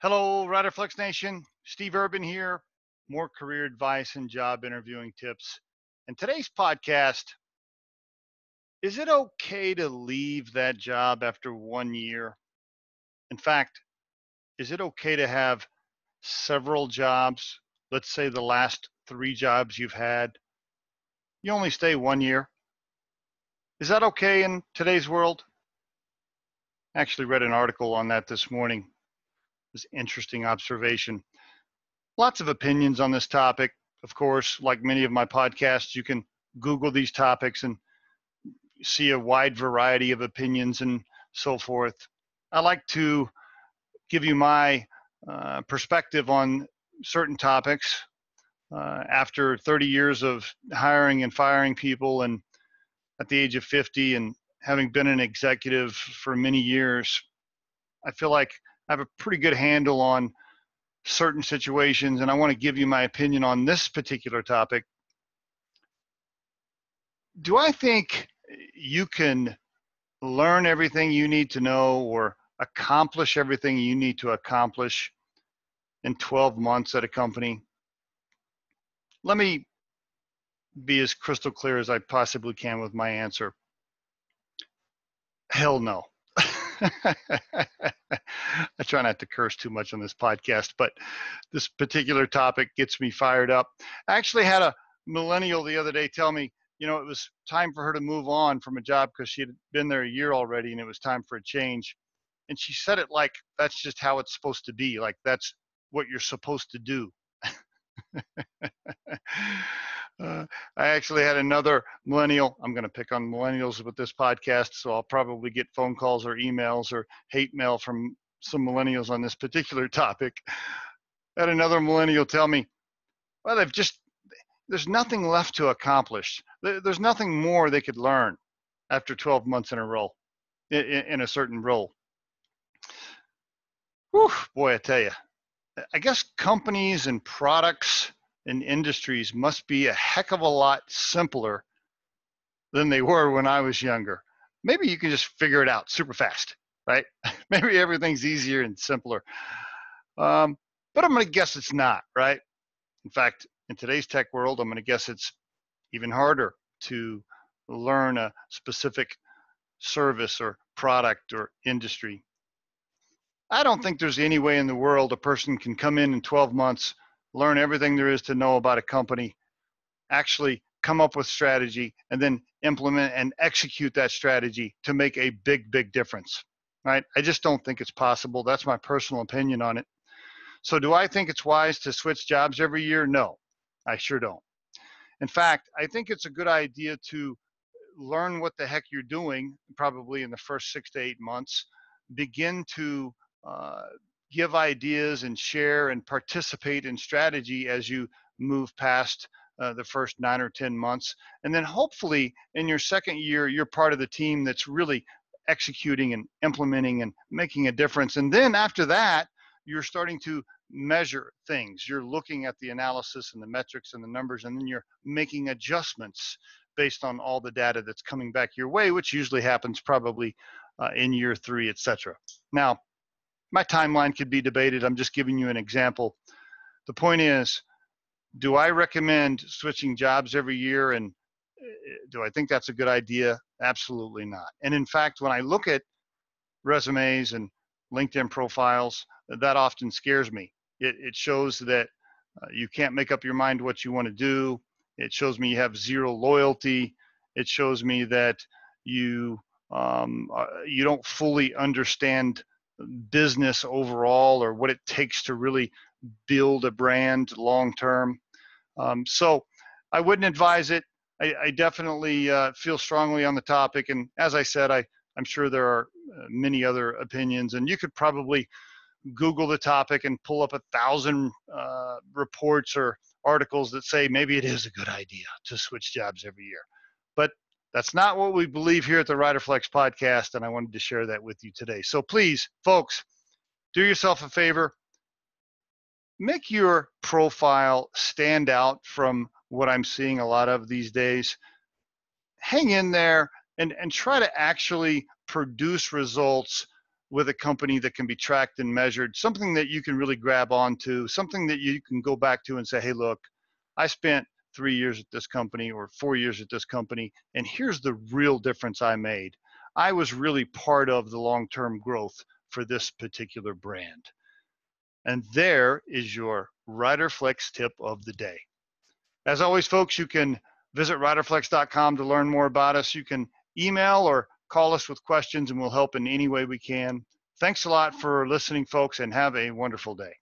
Hello, Riderflex Nation. Steve Urban here. More career advice and job interviewing tips. And today's podcast, is it okay to leave that job after 1 year? In fact, is it okay to have several jobs? Let's say the last 3 jobs you've had, you only stay 1 year. Is that okay in today's world? I actually read an article on that this morning. This interesting observation. Lots of opinions on this topic. Of course, like many of my podcasts, you can Google these topics and see a wide variety of opinions and so forth. I like to give you my perspective on certain topics. After 30 years of hiring and firing people, and at the age of 50 and having been an executive for many years, I feel like I have a pretty good handle on certain situations, and I want to give you my opinion on this particular topic. Do I think you can learn everything you need to know or accomplish everything you need to accomplish in 12 months at a company? Let me be as crystal clear as I possibly can with my answer. Hell no. I try not to curse too much on this podcast, but this particular topic gets me fired up. I actually had a millennial the other day tell me, it was time for her to move on from a job because she had been there a year already and it was time for a change. And she said it like that's just how it's supposed to be, like that's what you're supposed to do. I actually had another millennial. I'm going to pick on millennials with this podcast, so I'll probably get phone calls or emails or hate mail from some millennials on this particular topic. I had another millennial tell me, well, there's nothing left to accomplish. There's nothing more they could learn after 12 months in a role, in a certain role. Whew, boy, I tell you, I guess companies and products and industries must be a heck of a lot simpler than they were when I was younger. Maybe you can just figure it out super fast, right? Maybe everything's easier and simpler. But I'm going to guess it's not, right? In fact, in today's tech world, I'm going to guess it's even harder to learn a specific service or product or industry. I don't think there's any way in the world a person can come in 12 months, learn everything there is to know about a company, actually come up with strategy, and then implement and execute that strategy to make a big, big difference, right? I just don't think it's possible. That's my personal opinion on it. So do I think it's wise to switch jobs every year? No, I sure don't. In fact, I think it's a good idea to learn what the heck you're doing probably in the first 6 to 8 months, begin to give ideas and share and participate in strategy as you move past the first 9 or 10 months. And then hopefully in your second year, you're part of the team that's really executing and implementing and making a difference. And then after that, you're starting to measure things. You're looking at the analysis and the metrics and the numbers, and then you're making adjustments based on all the data that's coming back your way, which usually happens probably in year 3, etc. Now, my timeline could be debated. I'm just giving you an example. The point is, do I recommend switching jobs every year? And do I think that's a good idea? Absolutely not. And in fact, when I look at resumes and LinkedIn profiles, that often scares me. It shows that you can't make up your mind what you want to do. It shows me you have zero loyalty. It shows me that you don't fully understand business overall or what it takes to really build a brand long term. So I wouldn't advise it. I definitely feel strongly on the topic. And as I said, I'm sure there are many other opinions, and you could probably Google the topic and pull up 1,000 reports or articles that say maybe it is a good idea to switch jobs every year. But that's not what we believe here at the Riderflex podcast, and I wanted to share that with you today. So please, folks, do yourself a favor. Make your profile stand out from what I'm seeing a lot of these days. Hang in there and try to actually produce results with a company that can be tracked and measured, something that you can really grab onto, something that you can go back to and say, hey, look, I spent 3 years at this company or 4 years at this company, and here's the real difference I made. I was really part of the long-term growth for this particular brand. And there is your Riderflex tip of the day. As always, folks, you can visit riderflex.com to learn more about us. You can email or call us with questions, and we'll help in any way we can. Thanks a lot for listening, folks, and have a wonderful day.